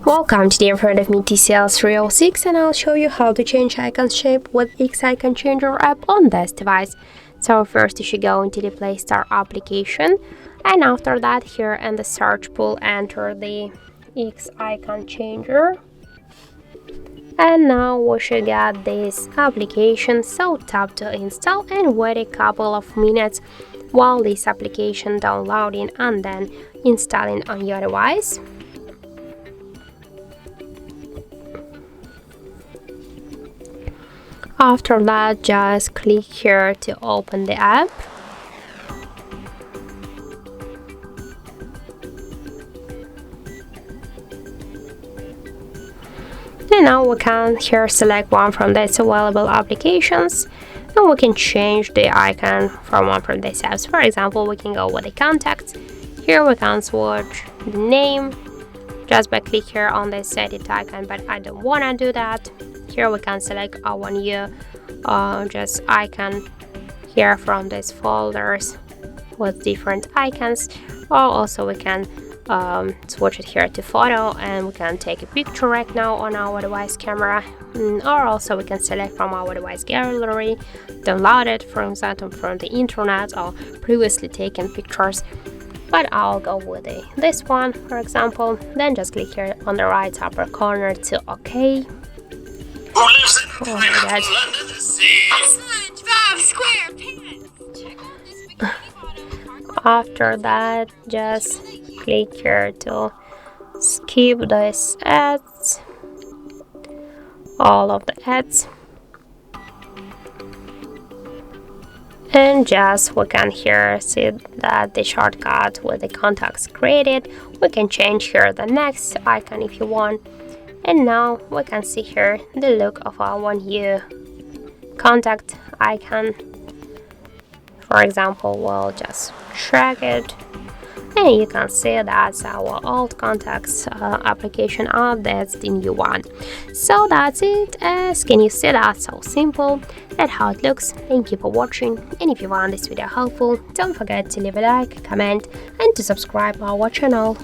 Welcome, today in front of me TCL 306, and I'll show you how to change icon shape with X Icon Changer app on this device. So first you should go into the Play Store application, and after that here in the search pool enter the X Icon Changer. And now we should get this application, so tap to install and wait a couple of minutes while this application downloading and then installing on your device. After that, just click here to open the app. And now we can here select one from these available applications, and we can change the icon from one from these apps. For example, we can go with the contacts. Here we can switch the name just by click here on this edit icon, but I don't want to do that. Here we can select our new just icon here from these folders with different icons, or also we can switch it here to photo and we can take a picture right now on our device camera, or also we can select from our device gallery, download it from the internet or previously taken pictures. But I'll go with this one, for example. Then just click here on the right upper corner to OK. Who lives in God. SpongeBob SquarePants? After that, just click here to skip these ads, all of the ads, and just we can here see that the shortcut with the contacts created. We can change here the next icon if you want. And now we can see here the look of our new contact icon. For example, we'll just drag it, and you can see that's our old contacts application updates the new one. So that's it. Can you see that? So simple. That's how it looks. Thank you for watching, and if you found this video helpful, don't forget to leave a like, comment, and to subscribe our channel.